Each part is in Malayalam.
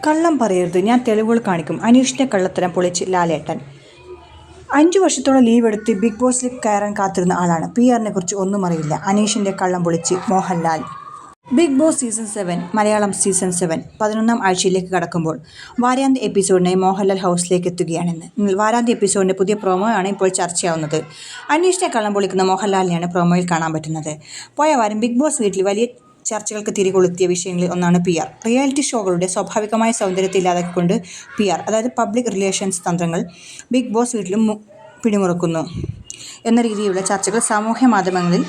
കള്ളം പറയരുത്, ഞാൻ തെളിവുകൾ കാണിക്കും. അനീഷിന്റെ കള്ളത്തരം പൊളിച്ച് ലാലേട്ടൻ. 5 വർഷത്തോളം ലീവ് എടുത്ത് ബിഗ് ബോസിലേക്ക് കയറാൻ കാത്തിരുന്ന ആളാണ്. PR-നെ കുറിച്ച് ഒന്നും അറിയില്ല. അനീഷിന്റെ കള്ളം പൊളിച്ച് Mohanlal. Big boss season 7 Malayalam season 7 11ാം ആഴ്ചയിലേക്ക് കടക്കുമ്പോൾ വാരാന്ത്യ എപ്പിസോഡിനായി മോഹൻലാൽ ഹൗസിലേക്ക് എത്തുകയാണെന്ന്. വാരാന്ത്യ എപ്പിസോഡിന്റെ പുതിയ പ്രൊമോയാണ് ഇപ്പോൾ ചർച്ചയാവുന്നത്. അനീഷിനെ കള്ളം പൊളിക്കുന്ന മോഹൻലാലിനെയാണ് പ്രൊമോയിൽ കാണാൻ പറ്റുന്നത്. പോയ വാരം ബിഗ് ബോസ് വീട്ടിൽ വലിയ ചർച്ചകൾക്ക് തിരികൊളുത്തിയ വിഷയങ്ങളിൽ ഒന്നാണ് PR. റിയാലിറ്റി ഷോകളുടെ സ്വാഭാവികമായ സൗന്ദര്യത്തെ ഇല്ലാതാക്കിക്കൊണ്ട് PR, അതായത് പബ്ലിക് റിലേഷൻസ് തന്ത്രങ്ങൾ ബിഗ് ബോസ് വീട്ടിലും പിടിമുറുക്കുന്നു എന്ന രീതിയിലുള്ള ചർച്ചകൾ സാമൂഹ്യ മാധ്യമങ്ങളിൽ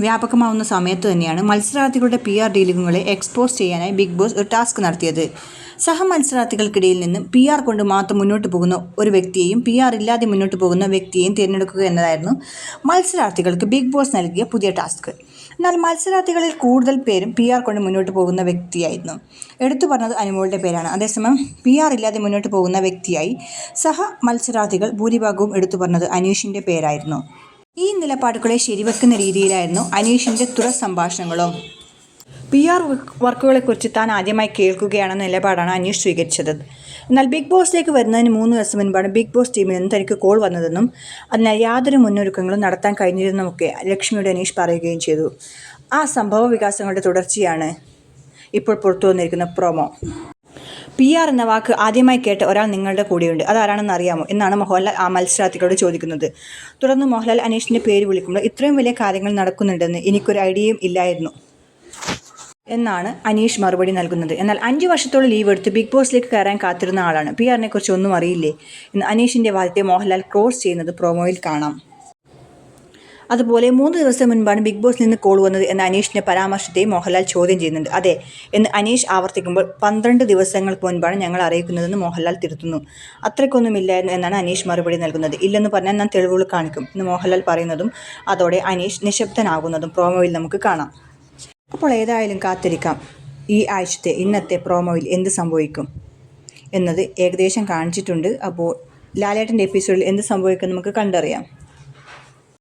വ്യാപകമാവുന്ന സമയത്ത് തന്നെയാണ് മത്സരാർത്ഥികളുടെ PR ഡീലിങ്ങുകളെ എക്സ്പോസ് ചെയ്യാനായി ബിഗ് ബോസ് ഒരു ടാസ്ക് നടത്തിയത്. സഹമത്സരാർത്ഥികൾക്കിടയിൽ നിന്നും PR കൊണ്ട് മാത്രം മുന്നോട്ട് പോകുന്ന ഒരു വ്യക്തിയെയും PR ഇല്ലാതെ മുന്നോട്ട് പോകുന്ന വ്യക്തിയെയും തിരഞ്ഞെടുക്കുക എന്നതായിരുന്നു മത്സരാർത്ഥികൾക്ക് ബിഗ് ബോസ് നൽകിയ പുതിയ ടാസ്ക്. എന്നാൽ മത്സരാർത്ഥികളിൽ കൂടുതൽ പേരും PR കൊണ്ട് മുന്നോട്ട് പോകുന്ന വ്യക്തിയായിരുന്നു. എടുത്തു പറഞ്ഞത് അനുമോളുടെ പേരാണ്. അതേസമയം PR ഇല്ലാതെ മുന്നോട്ട് പോകുന്ന വ്യക്തിയായി സഹ മത്സരാർത്ഥികൾ ഭൂരിഭാഗവും എടുത്തു പറഞ്ഞത് അനീഷിന്റെ പേരായിരുന്നു. ഈ നിലപാടുകളെ ശരിവെക്കുന്ന രീതിയിലായിരുന്നു അനീഷിന്റെ തുറ സംഭാഷണങ്ങളും. PR വർക്കുകളെക്കുറിച്ച് താൻ ആദ്യമായി കേൾക്കുകയാണെന്ന നിലപാടാണ് അനീഷ് സ്വീകരിച്ചത്. എന്നാൽ ബിഗ് ബോസിലേക്ക് വരുന്നതിന് 3 ദിവസം മുൻപാണ് ബിഗ് ബോസ് ടീമിൽ നിന്ന് തനിക്ക് കോൾ വന്നതെന്നും അതിനാൽ യാതൊരു മുന്നൊരുക്കങ്ങളും നടത്താൻ കഴിഞ്ഞിരുന്നുമൊക്കെ ലക്ഷ്മിയുടെ അനീഷ് പറയുകയും ചെയ്തു. ആ സംഭവ വികാസങ്ങളുടെ തുടർച്ചയാണ് ഇപ്പോൾ പുറത്തു വന്നിരിക്കുന്ന പ്രൊമോ. PR എന്ന വാക്ക് ആദ്യമായി കേട്ട ഒരാൾ നിങ്ങളുടെ കൂടെയുണ്ട്, അതാരാണെന്ന് അറിയാമോ എന്നാണ് മോഹൻലാൽ ആ മത്സരാർത്ഥികളോട് ചോദിക്കുന്നത്. തുടർന്ന് മോഹൻലാൽ അനീഷിന്റെ പേര് വിളിക്കുമ്പോൾ ഇത്രയും വലിയ കാര്യങ്ങൾ നടക്കുന്നുണ്ടെന്ന് എനിക്കൊരു ഐഡിയയും ഇല്ലായിരുന്നു എന്നാണ് അനീഷ് മറുപടി നൽകുന്നത്. എന്നാൽ 5 വർഷത്തോളം ലീവ് എടുത്ത് ബിഗ് ബോസിലേക്ക് കയറാൻ കാത്തിരുന്ന ആളാണ്. PR-നെ കുറിച്ച് ഒന്നും അറിയില്ലേ എന്ന് അനീഷിന്റെ വാദത്തെ മോഹൻലാൽ ക്രോസ് ചെയ്യുന്നത് പ്രൊമോയിൽ കാണാം. അതുപോലെ 3 ദിവസം മുൻപാണ് ബിഗ് ബോസിൽ നിന്ന് കോൾ വന്നത് എന്ന അനീഷിന്റെ പരാമർശത്തെയും മോഹൻലാൽ ചോദ്യം ചെയ്യുന്നുണ്ട്. അതെ എന്ന് അനീഷ് ആവർത്തിക്കുമ്പോൾ 12 ദിവസങ്ങൾക്ക് മുൻപാണ് ഞങ്ങൾ അറിയിക്കുന്നതെന്ന് മോഹൻലാൽ തിരുത്തുന്നു. അത്രയ്ക്കൊന്നുമില്ലായിരുന്നു എന്നാണ് അനീഷ് മറുപടി നൽകുന്നത്. ഇല്ലെന്ന് പറഞ്ഞാൽ ഞാൻ തെളിവുകൾ കാണിക്കും എന്ന് മോഹൻലാൽ പറയുന്നതും അതോടെ അനീഷ് നിശബ്ദനാകുന്നതും പ്രൊമോയിൽ നമുക്ക് കാണാം. അപ്പോൾ ഏതായാലും കാത്തിരിക്കാം, ഈ ആഴ്ചത്തെ ഇന്നത്തെ പ്രൊമോയിൽ എന്ത് സംഭവിക്കും എന്നത് ഏകദേശം കാണിച്ചിട്ടുണ്ട്. അപ്പോൾ ലാലേട്ടൻ്റെ എപ്പിസോഡിൽ എന്ത് സംഭവിക്കും നമുക്ക് കണ്ടറിയാം.